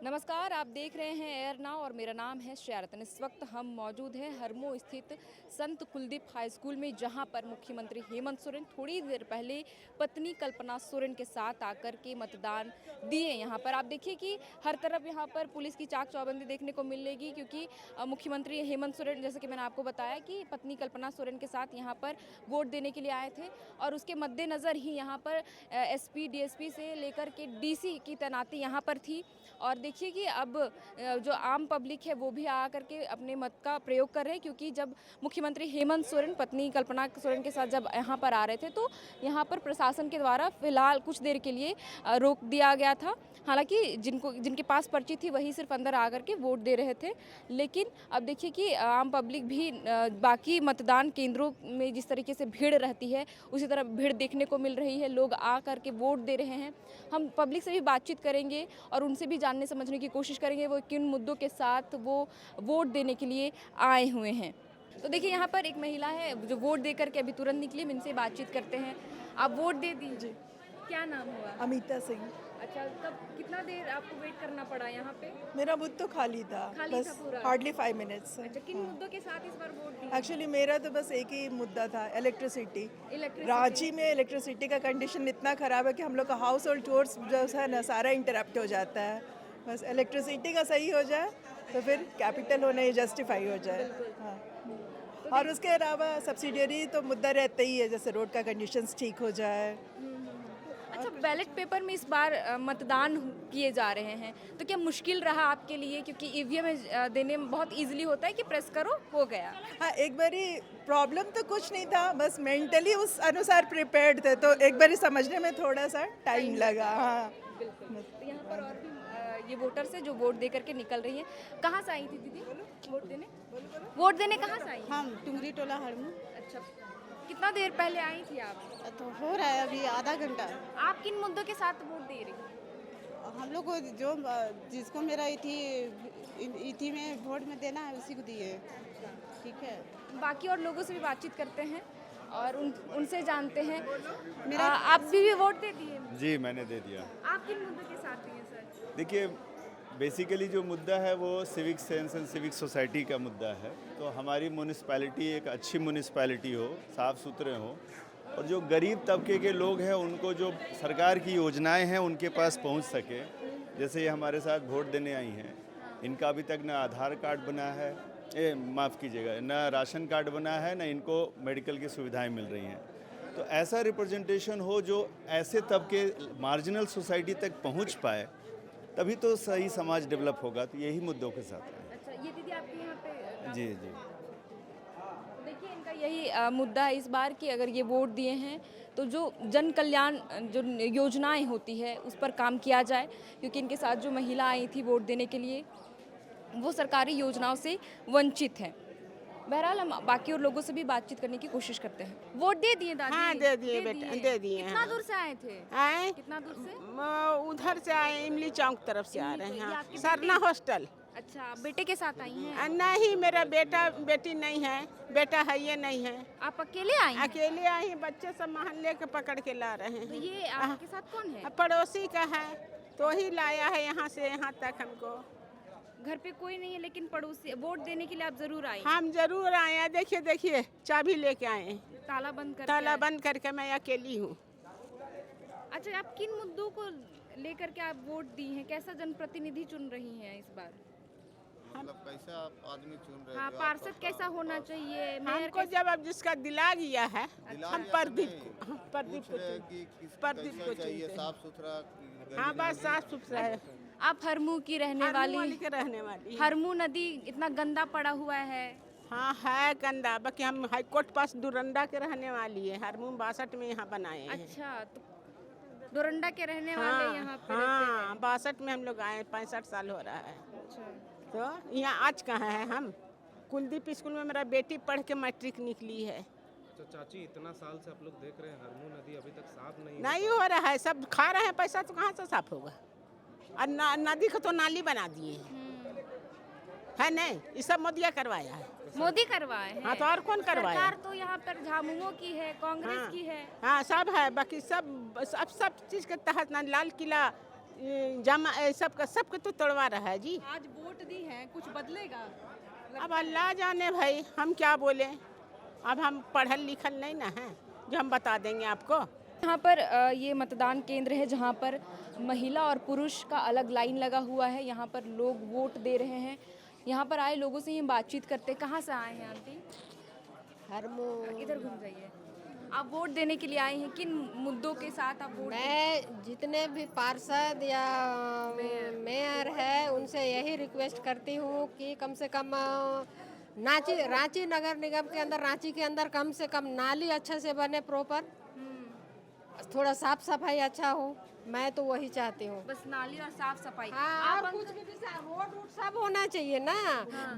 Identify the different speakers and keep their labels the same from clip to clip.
Speaker 1: नमस्कार, आप देख रहे हैं एयर नाउ और मेरा नाम है श्रेया। इस वक्त हम मौजूद हैं हरमो स्थित संत कुलदीप हाई स्कूल में, जहां पर मुख्यमंत्री हेमंत सोरेन थोड़ी देर पहले पत्नी कल्पना सोरेन के साथ आकर के मतदान दिए। यहां पर आप देखिए कि हर तरफ यहां पर पुलिस की चाक चौबंदी देखने को मिलेगी, क्योंकि मुख्यमंत्री हेमंत सोरेन, जैसे कि मैंने आपको बताया, कि पत्नी कल्पना सोरेन के साथ यहाँ पर वोट देने के लिए आए थे और उसके मद्देनज़र ही यहाँ पर एसपी डीएसपी से लेकर के डीसी की तैनाती यहाँ पर थी। और देखिए कि अब जो आम पब्लिक है वो भी आ करके अपने मत का प्रयोग कर रहे हैं, क्योंकि जब मुख्यमंत्री हेमंत सोरेन पत्नी कल्पना सोरेन के साथ जब यहाँ पर आ रहे थे तो यहाँ पर प्रशासन के द्वारा फिलहाल कुछ देर के लिए रोक दिया गया था। हालांकि जिनके पास पर्ची थी वही सिर्फ अंदर आकर के वोट दे रहे थे, लेकिन अब देखिए कि आम पब्लिक भी बाकी मतदान केंद्रों में जिस तरीके से भीड़ रहती है उसी तरह भीड़ देखने को मिल रही है। लोग आ करके वोट दे रहे हैं। हम पब्लिक से भी बातचीत करेंगे और उनसे भी जानने समझने की कोशिश करेंगे वो किन मुद्दों के साथ वो वोट देने के लिए आए हुए हैं। तो देखिए यहाँ पर एक महिला है जो वोट दे करके अभी तुरंत निकली। हम इनसे बातचीत करते हैं। आप वोट दे दीजिए। क्या नाम हुआ?
Speaker 2: अमिता सिंह।
Speaker 1: अच्छा, तब कितना देर आपको वेट करना पड़ा यहाँ पे?
Speaker 2: मेरा बूथ तो खाली था बस
Speaker 1: पूरा?
Speaker 2: Hardly 5 minutes.
Speaker 1: अच्छा, किन मुद्दों के साथ इस बार वोट दी?
Speaker 2: एक्चुअली मेरा तो बस एक ही मुद्दा था, इलेक्ट्रिसिटी। रांची में इलेक्ट्रिसिटी का कंडीशन इतना ख़राब है कि हम लोग का हाउस होल्ड चोर्स जो है ना सारा इंटरप्ट हो जाता है। बस इलेक्ट्रिसिटी का सही हो जाए तो फिर कैपिटल होना ही जस्टिफाई हो जाए। हाँ, और उसके अलावा सब्सिडियरी तो मुद्दा रहता ही है, जैसे रोड का कंडीशंस ठीक हो जाए।
Speaker 1: अच्छा, बैलेट पेपर में इस बार मतदान किए जा रहे हैं तो क्या मुश्किल रहा आपके लिए? क्योंकि ईवीएम में देने में बहुत इजीली होता है कि प्रेस करो हो गया।
Speaker 2: हाँ, एक बारी प्रॉब्लम तो कुछ नहीं था, बस मेंटली उस अनुसार प्रिपेयर्ड थे तो एक बारी समझने में थोड़ा सा टाइम लगा। हाँ,
Speaker 1: बिल्कुल। तो यहाँ पर और भी ये वोटर्स है जो वोट दे करके निकल रही हैं। कहाँ से आई थी दीदी वोट देने? वोट देने कहाँ से आई?
Speaker 3: हम टुंगरी टोला हरमू।
Speaker 1: अच्छा, कितना देर पहले आई थी आप?
Speaker 3: तो हो रहा है अभी आधा घंटा।
Speaker 1: आप किन मुद्दों के साथ वोट दे रही हैं?
Speaker 3: हम लोग को जो जिसको मेरा इथी में वोट में देना है उसी को दिए। ठीक है,
Speaker 1: बाकी और लोगों से भी बातचीत करते हैं और उनसे जानते हैं। आप भी वोट दे दिए?
Speaker 4: जी, मैंने दे दिया।
Speaker 1: आप किन मुद्दों के साथ दिए सर?
Speaker 4: देखिए, बेसिकली जो मुद्दा है वो civic sense and civic society का मुद्दा है। तो हमारी म्यूनिसिपैलिटी एक अच्छी म्यूनिसिपैलिटी हो, साफ़ सुथरे हो और जो गरीब तबके के लोग हैं उनको जो सरकार की योजनाएं हैं उनके पास पहुंच सके। जैसे ये हमारे साथ वोट देने आई हैं, इनका अभी तक ना आधार कार्ड बना है, माफ़ कीजिएगा, ना राशन कार्ड बना है, ना इनको मेडिकल की सुविधाएं मिल रही हैं। तो ऐसा रिप्रेजेंटेशन हो जो ऐसे तबके मार्जिनल सोसाइटी तक पहुंच पाए, तभी तो सही समाज डेवलप होगा। तो यही मुद्दों के साथ है।
Speaker 1: अच्छा, ये दीदी आपके यहाँ पे?
Speaker 4: जी जी,
Speaker 1: देखिए, इनका यही मुद्दा है इस बार कि अगर ये वोट दिए हैं तो जो जन कल्याण जो योजनाएं होती है उस पर काम किया जाए, क्योंकि इनके साथ जो महिला आई थी वोट देने के लिए वो सरकारी योजनाओं से वंचित हैं। बहरहाल हम बाकी और लोगों से भी बातचीत करने की कोशिश करते हैं। वोट दे दिए दादी?
Speaker 5: हाँ, दे दिए बेटा, दे दिए।
Speaker 1: कितना दूर से आए थे?
Speaker 5: आए
Speaker 1: कितना दूर से?
Speaker 5: उधर से आए, इमली चौक तरफ से आ रहे
Speaker 1: ये
Speaker 5: हैं। हाँ,
Speaker 1: आपके
Speaker 5: सरना हॉस्टल।
Speaker 1: अच्छा, बेटे के साथ आई हैं?
Speaker 5: नहीं, मेरा बेटा बेटी नहीं है, बेटा है ये नहीं है।
Speaker 1: आप अकेले आई हैं?
Speaker 5: अकेले आई, बच्चे सब मोहल्ले के पकड़ के ला रहे
Speaker 1: तो
Speaker 5: हैं।
Speaker 1: ये आपके साथ कौन है?
Speaker 5: पड़ोसी का है तो ही लाया है यहाँ से यहाँ तक हमको।
Speaker 1: घर पे कोई नहीं है, लेकिन पड़ोसी वोट देने के लिए आप जरूर आए?
Speaker 5: हम जरूर आए हैं। देखिए देखिए, चाबी लेके आए हैं,
Speaker 1: ताला बंद करके
Speaker 5: ताला
Speaker 1: आए?
Speaker 5: बंद करके। मैं अकेली हूँ।
Speaker 1: अच्छा, आप किन मुद्दों को लेकर के आप वोट दी हैं? कैसा जनप्रतिनिधि चुन रही हैं इस बार?
Speaker 6: मतलब कैसा आदमी चुन रहे
Speaker 1: हाँ,
Speaker 6: हो?
Speaker 1: पार्षद कैसा होना चाहिए? मेयर
Speaker 5: हमको जब अब जिसका दिला गया है, हम प्रदीप को प्रदीप को
Speaker 6: चाहिए,
Speaker 5: चुनते हैं।
Speaker 6: साफ सुथरा।
Speaker 5: हाँ, बस साफ सुथरा है।
Speaker 1: आप हरमू की रहने
Speaker 5: हरमू
Speaker 1: वाली?
Speaker 5: के रहने वाली।
Speaker 1: हरमू नदी इतना गंदा पड़ा हुआ है।
Speaker 5: हाँ, है गंदा। बाकी हम हाईकोर्ट पास डुरंडा के रहने वाली है। हरमू 62 में यहाँ बनाए हैं।
Speaker 1: अच्छा, तो डोरंडा के रहने वाले
Speaker 5: हाँ,
Speaker 1: यहाँ पे रहते
Speaker 5: हाँ, 62 में हम लोग आए, 65 साल हो रहा है।
Speaker 1: हैं। अच्छा,
Speaker 5: तो यहाँ आज कहाँ है हम? कुलदीप स्कूल में मेरा बेटी पढ़ के मैट्रिक निकली है।
Speaker 7: तो चाची, इतना साल से आप लोग देख रहे हैं हरमू नदी अभी तक साफ
Speaker 5: नहीं हो रहा है। सब खा रहे हैं पैसा, तो कहाँ से साफ होगा? और नदी को तो नाली बना दिए हैं। है नहीं, ये सब मोदिया करवाया है।
Speaker 1: मोदी करवाए हैं।
Speaker 5: हाँ, तो और कौन करवाया?
Speaker 1: सरकार तो यहाँ पर झामुमो की है, कांग्रेस
Speaker 5: हाँ,
Speaker 1: की है।
Speaker 5: हाँ, सब है। बाकी सब चीज के तहत ना लाल किला जमा सबके तो तोड़वा रहा है जी।
Speaker 8: आज वोट दी है, कुछ बदलेगा?
Speaker 5: अब अल्लाह जाने भाई, हम क्या बोले। अब हम पढ़ल लिखल नहीं ना हैं जो हम बता देंगे आपको।
Speaker 1: यहाँ पर ये मतदान केंद्र है जहाँ पर महिला और पुरुष का अलग लाइन लगा हुआ है। यहाँ पर लोग वोट दे रहे हैं। यहाँ पर आए लोगों से ही बातचीत करते हैं। कहाँ से आए हैं आंटी? इधर घूम जाइए। आप वोट देने के लिए आए हैं, किन मुद्दों के साथ आप वोट?
Speaker 9: मैं जितने भी पार्षद या मेयर है उनसे यही रिक्वेस्ट करती हूँ कि कम से कम रांची नगर निगम के अंदर, रांची के अंदर कम से कम नाली अच्छे से बने प्रॉपर, थोड़ा साफ सफाई अच्छा हो। मैं तो वही चाहती हूँ,
Speaker 1: बस नाली और साफ सफाई।
Speaker 9: हाँ, और कुछ भी रोड सब होना चाहिए ना।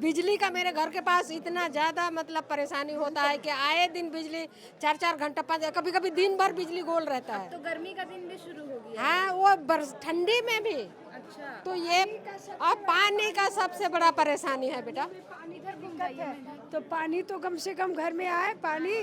Speaker 9: बिजली का मेरे घर के पास इतना ज्यादा मतलब परेशानी होता है कि आए दिन बिजली 4-4 घंटा, कभी कभी दिन भर बिजली गोल रहता है।
Speaker 1: तो गर्मी का दिन भी शुरू हो गया।
Speaker 9: हाँ, वो ठंडी में भी।
Speaker 1: अच्छा,
Speaker 9: तो ये और पानी का सबसे बड़ा परेशानी है बेटा।
Speaker 10: तो पानी तो कम से कम घर में आए पानी।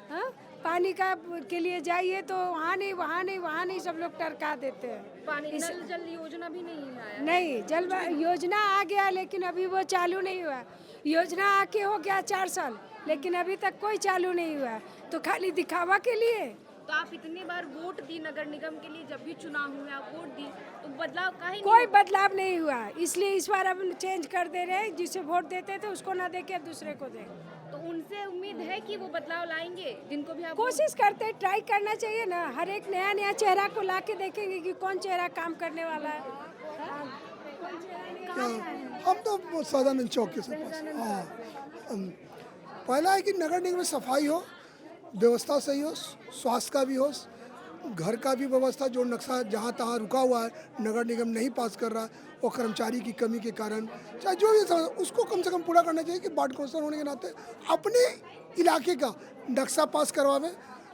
Speaker 10: हाँ, पानी का के लिए जाइए तो वहाँ नहीं वहाँ नहीं वहाँ नहीं, सब लोग टरका देते हैं।
Speaker 1: पानी नल जल योजना भी नहीं आया।
Speaker 10: नहीं, जल योजना आ गया लेकिन अभी वो चालू नहीं हुआ। योजना आके हो गया 4 साल, लेकिन अभी तक कोई चालू नहीं हुआ। तो खाली दिखावा के लिए।
Speaker 1: तो आप इतनी बार वोट दी नगर निगम के लिए, जब भी चुनाव हुए आप वोट दी, तो बदलाव काहे नहीं?
Speaker 10: कोई बदलाव नहीं हुआ, इसलिए इस बार अब चेंज कर दे रहे हैं। जिसे वोट देते थे उसको ना देके अब दूसरे को दें।
Speaker 1: तो उनसे उम्मीद है कि वो बदलाव लाएंगे, जिनको भी आप
Speaker 10: कोशिश करते हैं, ट्राई करना चाहिए ना। हर एक नया चेहरा को लाके देखेंगे कि कौन चेहरा काम करने वाला है।
Speaker 11: हम तो सदानंद चौक के पास। हाँ, पहला है कि नगर निगम में सफाई हो, व्यवस्था सही हो, स्वास्थ्य का भी हो, घर का भी व्यवस्था। जो नक्शा जहाँ तहाँ रुका हुआ है, नगर निगम नहीं पास कर रहा है, वो कर्मचारी की कमी के कारण, चाहे जो भी उसको कम से कम पूरा करना चाहिए कि वार्ड काउंसिलर होने के नाते अपने इलाके का नक्शा पास करवावे,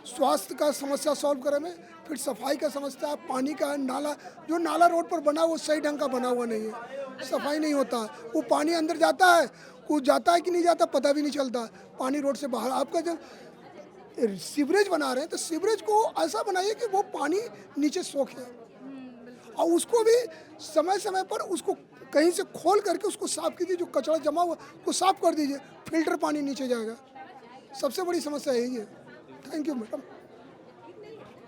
Speaker 11: स्वास्थ्य का समस्या सॉल्व करावे, फिर सफाई का समस्या, पानी का नाला, जो नाला रोड पर बना वो सही ढंग का बना हुआ नहीं है, सफाई नहीं होता है, वो पानी अंदर जाता है, कुछ जाता है कि नहीं जाता पता भी नहीं चलता। पानी रोड से बाहर, आपका जब सीवरेज बना रहे हैं तो सीवरेज को ऐसा बनाइए कि वो पानी नीचे सोखे, और उसको भी समय समय पर उसको कहीं से खोल करके उसको साफ कीजिए। जो कचरा जमा हुआ उसको साफ कर दीजिए, फिल्टर पानी नीचे जाएगा। सबसे बड़ी समस्या यही है। Thank you madam.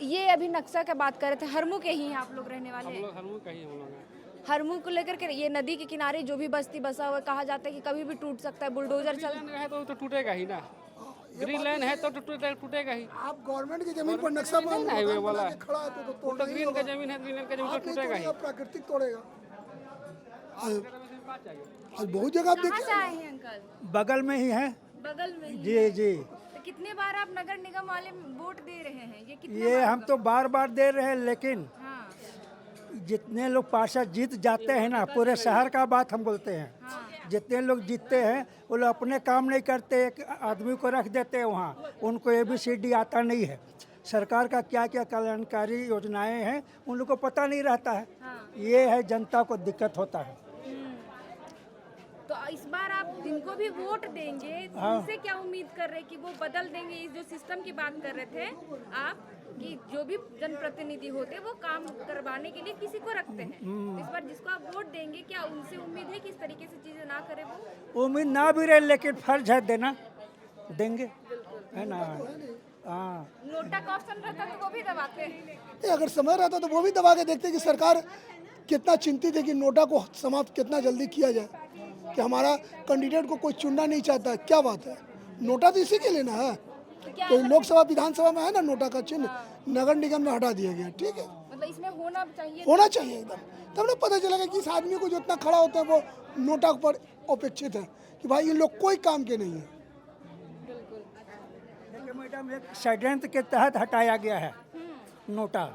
Speaker 1: ये अभी नक्शा का बात कर रहे थे, हरमू के ही हैं आप लोग रहने वाले? हम लोग हरमू का ही हैं। हरमू को लेकर के ये नदी के किनारे जो भी बस्ती बसा हुआ है, कहा जाता है कि कभी भी टूट सकता है, बुलडोजर चल
Speaker 12: है तो टूटेगा ही ना। ग्रीन लाइन है तो टूटेगा ही।
Speaker 11: आप गवर्नमेंट की जमीन पर नक्शा
Speaker 12: हाईवे वाला
Speaker 11: खड़ा है तो
Speaker 12: ग्रीन का जमीन है, ग्रीन का जमीन तो टूटेगा ही।
Speaker 11: प्राकृतिक तोड़ेगा। आज बहुत जगह आप देखिए।
Speaker 1: कहाँ से आए हैं अंकल?
Speaker 13: बगल में ही है।
Speaker 1: बगल में ही?
Speaker 13: जी जी।
Speaker 1: तो कितने बार आप नगर निगम वाले वोट दे रहे हैं?
Speaker 13: ये हम तो बार बार दे रहे हैं, लेकिन जितने लोग पार्षद जीत जाते हैं ना, पूरे शहर का बात हम बोलते हैं, जितने लोग जीतते हैं वो लोग अपने काम नहीं करते, एक आदमी को रख देते हैं वहाँ, उनको ABCD आता नहीं है। सरकार का क्या क्या कल्याणकारी योजनाएं हैं उन लोग को पता नहीं रहता है। ये है जनता को दिक्कत होता है।
Speaker 1: तो इस बार आप जिनको भी वोट देंगे उनसे क्या उम्मीद कर रहे हैं कि वो बदल देंगे? इस जो सिस्टम की बात कर रहे थे आप कि जो भी जनप्रतिनिधि होते हैं वो काम करवाने के लिए किसी को रखते हैं, तो इस बार जिसको आप वोट देंगे क्या उनसे उम्मीद है कि इस तरीके से चीजें ना करे? वो
Speaker 13: उम्मीद ना भी रहे, लेकिन फर्ज है देना, देंगे, है ना। हाँ,
Speaker 1: नोटा का ऑप्शन रहता तो वो भी दबाते हैं।
Speaker 11: अगर समय रहता तो वो भी दबा के देखते कि सरकार कितना चिंतित है कि नोटा को समाप्त कितना जल्दी किया जाए, कि हमारा कैंडिडेट को कोई चुनना नहीं चाहता। क्या बात है, नोटा तो इसी के लिए ना है। तो लोकसभा विधानसभा में है ना नोटा का चिन्ह, नगर निगम में हटा दिया गया। ठीक है,
Speaker 1: मतलब इसमें होना चाहिए
Speaker 11: एकदम, तब ना पता चलेगा कि इस आदमी को जो इतना खड़ा होता है वो नोटा पर अपेक्षित है कि भाई ये लोग कोई काम के नहीं है।
Speaker 13: मैडम, एक षड्यंत्र के तहत हटाया गया है नोटा,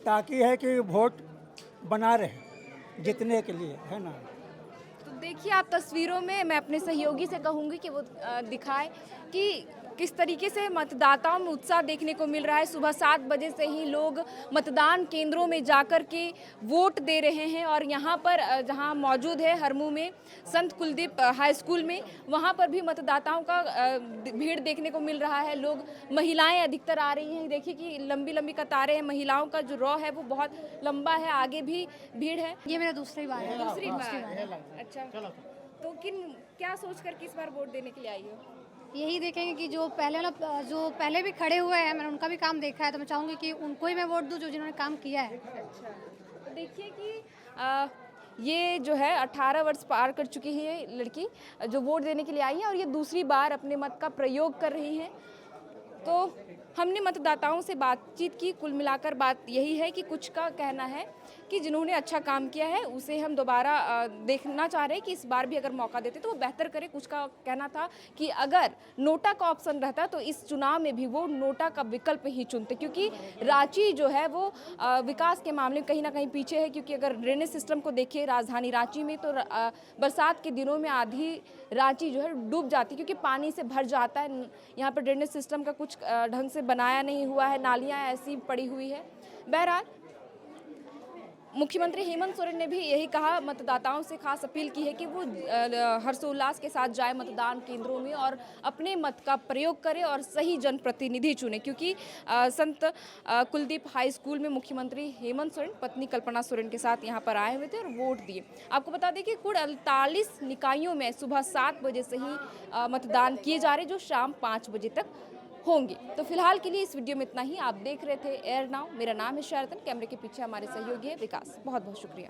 Speaker 13: ताकि है कि वोट बना रहे जितने के लिए, है ना।
Speaker 1: तो देखिए आप तस्वीरों में, मैं अपने सहयोगी से कहूँगी कि वो दिखाए कि किस तरीके से मतदाताओं में उत्साह देखने को मिल रहा है। सुबह 7 बजे से ही लोग मतदान केंद्रों में जाकर के वोट दे रहे हैं और यहाँ पर जहाँ मौजूद है हरमू में संत कुलदीप हाई स्कूल में, वहाँ पर भी मतदाताओं का भीड़ देखने को मिल रहा है। लोग, महिलाएं अधिकतर आ रही हैं। देखिए कि लंबी लंबी कतारें हैं, महिलाओं का जो रॉ है वो बहुत लंबा है, आगे भी भीड़ है।
Speaker 8: ये मेरा दूसरी बार है।
Speaker 1: दूसरी बार, अच्छा। तो क्या सोच कर किस बार वोट देने के लिए आई हो?
Speaker 8: यही देखेंगे कि जो पहले भी खड़े हुए हैं, मैंने उनका भी काम देखा है, तो मैं चाहूँगी कि उनको ही मैं वोट दूँ जो जिन्होंने काम किया है।
Speaker 1: अच्छा, तो देखिए कि ये जो है 18 वर्ष पार कर चुकी है लड़की जो वोट देने के लिए आई है और ये दूसरी बार अपने मत का प्रयोग कर रही हैं। तो हमने मतदाताओं से बातचीत की, कुल मिलाकर बात यही है कि कुछ का कहना है कि जिन्होंने अच्छा काम किया है उसे हम दोबारा देखना चाह रहे हैं कि इस बार भी अगर मौका देते तो वो बेहतर करे। कुछ का कहना था कि अगर नोटा का ऑप्शन रहता तो इस चुनाव में भी वो नोटा का विकल्प ही चुनते, क्योंकि रांची जो है वो विकास के मामले में कहीं ना कहीं पीछे है। क्योंकि अगर ड्रेनेज सिस्टम को देखें राजधानी रांची में तो बरसात के दिनों में आधी रांची जो है डूब जाती है क्योंकि पानी से भर जाता है। यहाँ पर ड्रेनेज सिस्टम का कुछ ढंग से बनाया नहीं हुआ है, नालियाँ ऐसी पड़ी हुई है। बहरहाल मुख्यमंत्री हेमंत सोरेन ने भी यही कहा, मतदाताओं से खास अपील की है कि वो हर्षोल्लास के साथ जाए मतदान केंद्रों में और अपने मत का प्रयोग करें और सही जनप्रतिनिधि चुने। क्योंकि संत कुलदीप हाई स्कूल में मुख्यमंत्री हेमंत सोरेन पत्नी कल्पना सोरेन के साथ यहाँ पर आए हुए थे और वोट दिए। आपको बता दें कि कुल 48 निकायों में सुबह 7 बजे से ही मतदान किए जा रहे, जो शाम 5 बजे तक होंगे। तो फिलहाल के लिए इस वीडियो में इतना ही। आप देख रहे थे एयर नाउ, मेरा नाम है शरतन, कैमरे के पीछे हमारे सहयोगी है विकास। बहुत बहुत शुक्रिया।